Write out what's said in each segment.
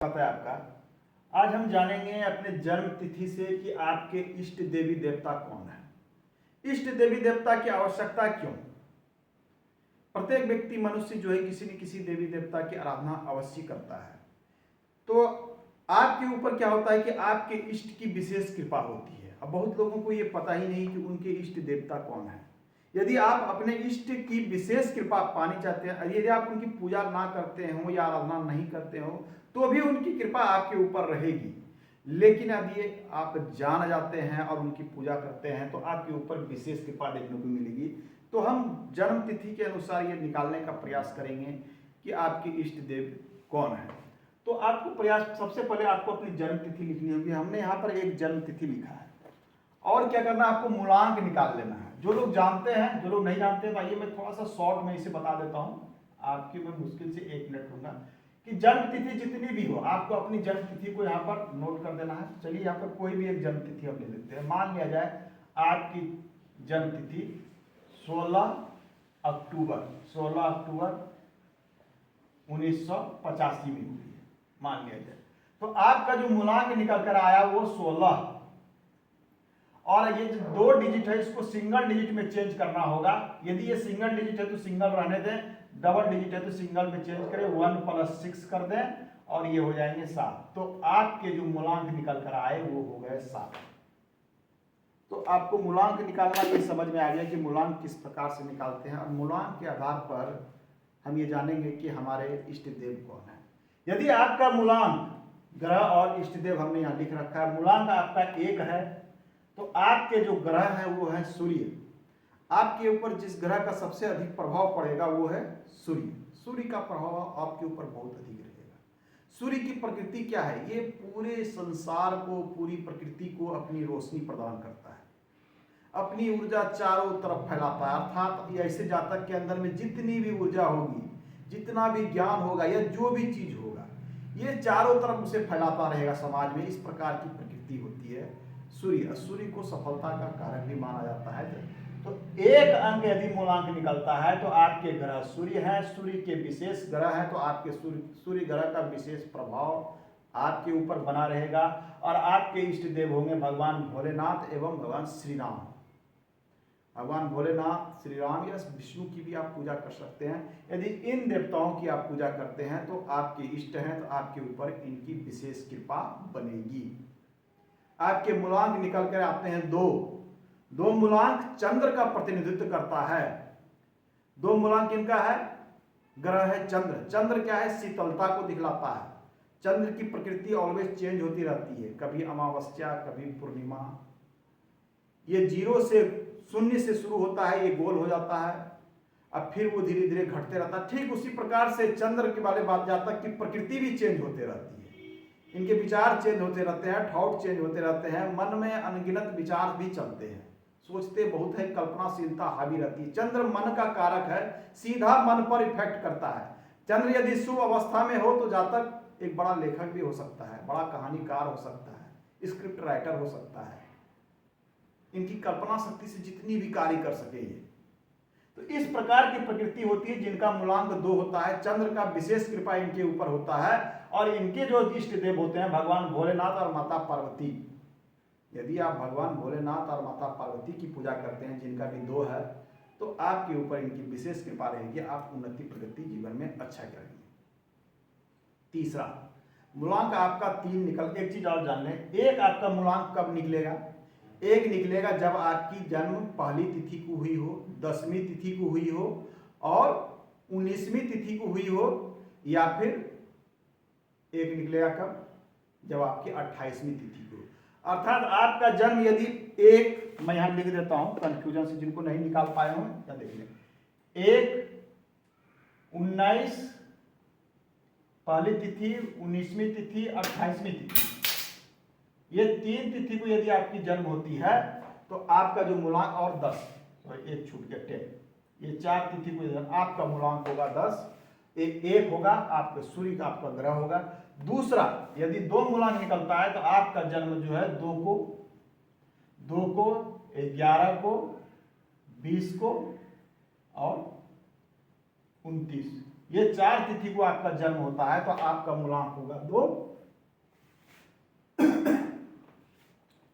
है आपका। आज हम जानेंगे अपने जन्म तिथि से कि आपके इष्ट देवी देवता कौन है। इष्ट देवी देवता की आवश्यकता क्यों? प्रत्येक व्यक्ति मनुष्य जो है किसी न किसी देवी देवता की आराधना अवश्य करता है। तो आपके ऊपर क्या होता है कि आपके इष्ट की विशेष कृपा होती है। अब बहुत लोगों को ये पता ही नहीं कि उनके इष्ट देवता कौन है। यदि आप अपने इष्ट की विशेष कृपा पानी चाहते हैं, यदि आप उनकी पूजा ना करते हो या आराधना नहीं करते हो तो भी उनकी कृपा आपके ऊपर रहेगी। लेकिन अब ये आप जान जाते हैं और उनकी पूजा करते हैं तो आपके ऊपर विशेष कृपा देखने को मिलेगी। तो हम जन्म तिथि के अनुसार ये निकालने का प्रयास करेंगे कि आपके इष्ट देव कौन है। तो आपको प्रयास सबसे पहले आपको अपनी जन्म तिथि लिखनी होगी। हमने यहाँ पर एक जन्म तिथि लिखा है और क्या करना है, आपको मूलांक निकाल लेना है। जो लोग जानते हैं, जो लोग नहीं जानते हैं, आइए मैं थोड़ा सा शॉर्ट में इसे बता देता हूँ। आपकी मैं मुश्किल से 1 मिनट लूंगा कि जन्म तिथि जितनी भी हो आपको अपनी जन्म तिथि को यहाँ पर नोट कर देना है। चलिए यहाँ पर कोई भी एक जन्म तिथि हम ले लेते हैं। मान लिया जाए आपकी जन्म तिथि 16 अक्टूबर 1985 में हुई है, मान लिया जाए। तो आपका जो मूलांक निकल कर आया वो 16, और ये जो 2 डिजिट है इसको सिंगल डिजिट में चेंज करना होगा। यदि ये सिंगल डिजिट है तो सिंगल रहने दें, डबल डिजिट है तो सिंगल में चेंज करें, 1 + 6 कर दें और ये हो जाएंगे 7। तो आपके जो मूलांक निकल कर आए वो हो गए 7। तो आपको मूलांक निकालना ये समझ में आ गया कि मूलांक किस प्रकार से निकालते हैं, और मूलांक के आधार पर हम ये जानेंगे कि हमारे इष्ट देव कौन है। यदि आपका मूलांक, ग्रह और इष्ट देव हमने यहाँ लिख रखा है, मूलांक आपका 1 है तो आपके जो ग्रह है वो है सूर्य। आपके ऊपर जिस ग्रह का सबसे अधिक प्रभाव पड़ेगा वो है सूर्य। सूर्य का प्रभाव आपके ऊपर बहुत अधिक रहेगा। सूर्य की प्रकृति क्या है? ये पूरे संसार को, पूरी प्रकृति को अपनी रोशनी प्रदान करता है, अपनी ऊर्जा चारों तरफ फैलाता है। अर्थात ऐसे जातक के अंदर में जितनी भी ऊर्जा होगी, जितना भी ज्ञान होगा या जो भी चीज होगा, ये चारों तरफ उसे फैलाता रहेगा समाज में। इस प्रकार की प्रकृति होती है सूर्य। सूर्य को सफलता का कारक भी माना जाता है। तो 1 अंक यदि मूलांक निकलता है तो आपके ग्रह सूर्य है, सूर्य के विशेष ग्रह है, तो आपके सूर्य ग्रह का विशेष प्रभाव आपके ऊपर बना रहेगा। और आपके इष्ट देव होंगे भगवान भोलेनाथ एवं भगवान श्री राम। भगवान भोलेनाथ, श्री राम या विष्णु की भी आप पूजा कर सकते हैं। यदि इन देवताओं की आप पूजा करते हैं तो आपके इष्ट हैं, तो आपके ऊपर इनकी विशेष कृपा बनेगी। आपके मूलांक निकल कर आते हैं 2 मूलांक चंद्र का प्रतिनिधित्व करता है। 2 मूलांक इनका है, ग्रह है चंद्र। चंद्र क्या है? शीतलता को दिखलाता है। चंद्र की प्रकृति ऑलवेज चेंज होती रहती है, कभी अमावस्या, कभी पूर्णिमा। ये 0 से शुरू होता है, ये गोल हो जाता है, अब फिर वो धीरे धीरे घटते रहता है। ठीक उसी प्रकार से चंद्र के वाले बात जातक की प्रकृति भी चेंज होते रहती है। इनके विचार चेंज होते रहते हैं, थॉट चेंज होते रहते हैं, मन में अनगिनत विचार भी चलते हैं, सोचते बहुत है, कल्पनाशीलता हावी रहती है। चंद्र मन का कारक है, सीधा मन पर इफेक्ट करता है। चंद्र यदि शुभ अवस्था में हो तो जातक एक बड़ा लेखक भी हो सकता है, बड़ा कहानीकार हो सकता है, स्क्रिप्ट राइटर हो सकता है। इनकी कल्पना शक्ति से जितनी भी कार्य कर सके ये। तो इस प्रकार की प्रकृति होती है जिनका मूलांक 2 होता है। चंद्र का विशेष कृपा इनके ऊपर होता है, और इनके जो इष्ट देव होते हैं भगवान भोलेनाथ और माता पार्वती। यदि आप भगवान भोलेनाथ और माता पार्वती की पूजा करते हैं, जिनका भी 2 है, तो आपके ऊपर इनकी विशेष कृपा रहेगी, आप उन्नति प्रगति जीवन में अच्छा करेंगे। तीसरा मूलांक आपका 3 निकल। एक चीज और जान लें, एक आपका मूलांक कब निकलेगा? एक निकलेगा जब आपकी जन्म पहली तिथि को हुई हो, 10वीं तिथि को हुई हो और 19वीं तिथि को हुई हो, या फिर एक निकलेगा कब? जब आपकी 28वीं तिथि को। अर्थात आपका जन्म यदि एक, मैं यहां लिख देता हूं कंफ्यूजन से जिनको नहीं निकाल पाए हो, या देख लें, 1 19 पहली तिथि, 19वीं तिथि, 28वीं तिथि, ये 3 तिथि को यदि आपकी जन्म होती है तो आपका जो मूलांक, और 10, एक छूट गया 10, ये 4 तिथि को आपका मूलांक होगा 10। एक होगा आपका सूर्य का, आपका ग्रह होगा। दूसरा, यदि 2 मूलांक निकलता है तो आपका जन्म जो है 2 को, 11 को, 20 को और 29, ये 4 तिथि को आपका जन्म होता है, तो आपका मूलांक होगा 2।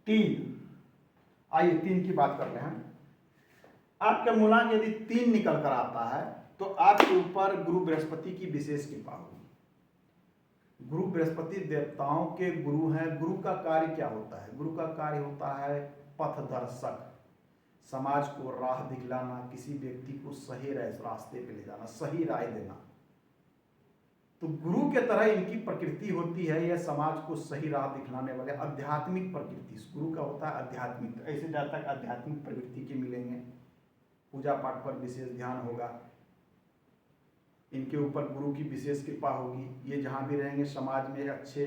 3। आइए 3 की बात कर रहे हैं। आपका मूलांक यदि 3 निकल कर आता है तो आपके ऊपर गुरु बृहस्पति की विशेष कृपा होगी। गुरु बृहस्पति देवताओं के गुरु हैं। गुरु का कार्य क्या होता है? गुरु का कार्य होता है पथदर्शक, समाज को राह दिखलाना, किसी व्यक्ति को सही रास्ते पे ले जाना, सही राय देना। तो गुरु के तरह इनकी प्रकृति होती है, यह समाज को सही राह दिखलाने वाले आध्यात्मिक प्रकृति गुरु का होता है। आध्यात्मिक, ऐसे जहाँ तक आध्यात्मिक प्रवृत्ति के मिलेंगे, पूजा पाठ पर विशेष ध्यान होगा, इनके ऊपर गुरु की विशेष कृपा होगी। ये जहाँ भी रहेंगे समाज में अच्छे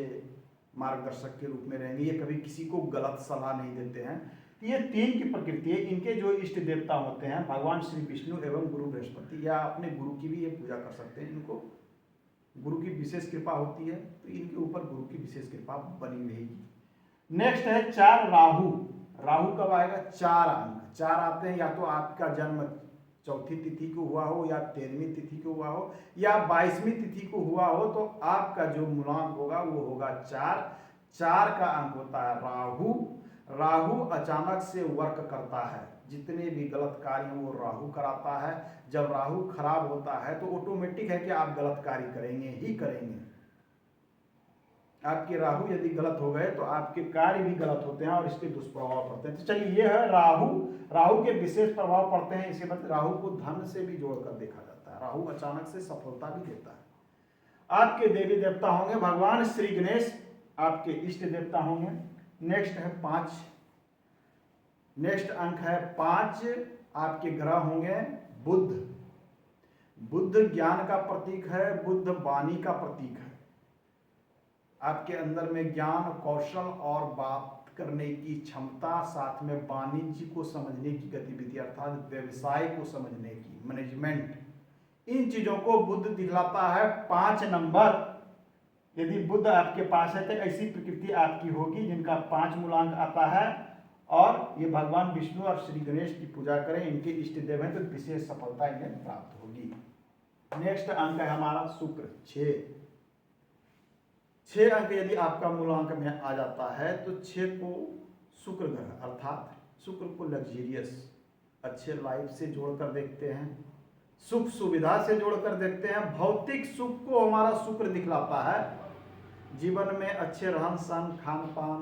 मार्गदर्शक के रूप में रहेंगे। ये कभी किसी को गलत सलाह नहीं देते हैं। तो ये 3 की प्रकृति है। इनके जो इष्ट देवता होते हैं भगवान श्री विष्णु एवं गुरु बृहस्पति, या अपने गुरु की भी ये पूजा कर सकते हैं। इनको गुरु की विशेष कृपा होती है तो इनके ऊपर गुरु की विशेष कृपा बनी रहेगी। नेक्स्ट है 4 राहु। राहु कब आएगा? 4 अंक 4 आते हैं। या तो आपका जन्म चौथी तिथि को हुआ हो, या 13वीं तिथि को हुआ हो, या 22वीं तिथि को हुआ हो, तो आपका जो मूलांक होगा वो होगा 4। 4 का अंक होता है राहु। राहु अचानक से वर्क करता है, जितने भी गलत कार्य वो राहु कराता है। जब राहु खराब होता है तो ऑटोमेटिक है कि आप गलत कार्य करेंगे ही करेंगे। आपके राहु यदि गलत हो गए तो आपके कार्य भी गलत होते हैं और इसके दुष्प्रभाव पड़ते हैं। तो चलिए, ये है राहु। राहु के विशेष प्रभाव पड़ते हैं। इसके बाद राहु को धन से भी जोड़कर देखा जाता है। राहु अचानक से सफलता भी देता है। आपके देवी देवता होंगे भगवान श्री गणेश, आपके इष्ट देवता होंगे। नेक्स्ट है 5। नेक्स्ट अंक है 5। आपके ग्रह होंगे बुध। बुध ज्ञान का प्रतीक है, बुध वाणी का प्रतीक है। आपके अंदर में ज्ञान, कौशल और बात करने की क्षमता, साथ में वाणिज्य को समझने की गतिविधि अर्थात व्यवसाय को समझने की, मैनेजमेंट, इन चीजों को बुध दिखलाता है। 5 नंबर यदि बुध आपके पास है तो ऐसी प्रकृति आपकी होगी जिनका 5 मूलांक आता है। और ये भगवान विष्णु और श्री गणेश की पूजा करें, इनके इष्ट देव हैं, तो विशेष सफलता इन्हें प्राप्त होगी। नेक्स्ट अंक है हमारा शुक्र 6। 6 अंक यदि आपका मूलांक में आ जाता है तो 6 को शुक्र ग्रह अर्थात शुक्र को लग्जरियस, अच्छे लाइफ से जोड़कर देखते हैं, सुख सुविधा से जोड़कर देखते हैं। भौतिक सुख को हमारा शुक्र दिखलाता है। जीवन में अच्छे रहन सहन, खान पान,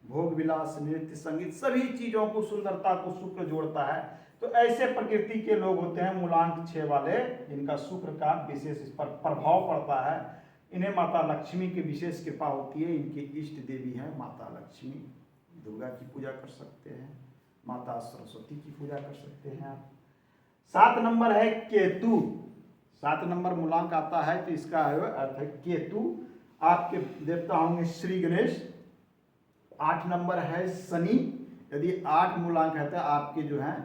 भोग विलास, नृत्य संगीत, सभी चीजों को, सुंदरता को शुक्र जोड़ता है। तो ऐसे प्रकृति के लोग होते हैं मूलांक 6 वाले, जिनका शुक्र का विशेष इस पर प्रभाव पड़ता है। इन्हें माता लक्ष्मी की विशेष कृपा होती है। इनके इष्ट देवी हैं माता लक्ष्मी। दुर्गा की पूजा कर सकते हैं, माता सरस्वती की पूजा कर सकते हैं आप। 7 नंबर है केतु। 7 नंबर मूलांक आता है तो इसका अर्थ है केतु। आपके देवता होंगे श्री गणेश। 8 नंबर है शनि। यदि 8 मूलांक है तो आपके जो है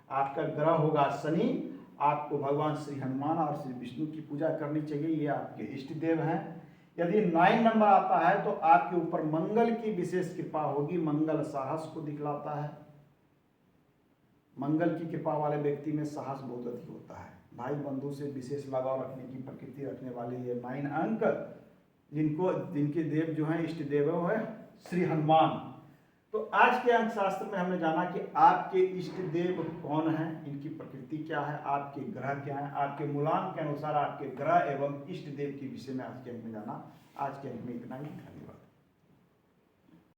आपका ग्रह होगा शनि। आपको भगवान श्री हनुमान और श्री विष्णु की पूजा करनी चाहिए, ये आपके इष्ट देव हैं। यदि 9 नंबर आता है तो आपके ऊपर मंगल की विशेष कृपा होगी। मंगल साहस को दिखलाता है। मंगल की कृपा वाले व्यक्ति में साहस बहुत अधिक होता है। भाई बंधु से विशेष लगाव रखने की प्रकृति रखने वाले ये 9 अंक, जिनके देव जो हैं इष्ट देव है श्री हनुमान। तो आज के अंक शास्त्र में हमने जाना कि आपके इष्ट देव कौन हैं, इनकी प्रकृति क्या है, आपके ग्रह क्या है, आपके मूलांक के अनुसार आपके ग्रह एवं इष्ट देव के विषय में आज के अंक में जाना। आज के अंक में इतना ही। धन्यवाद।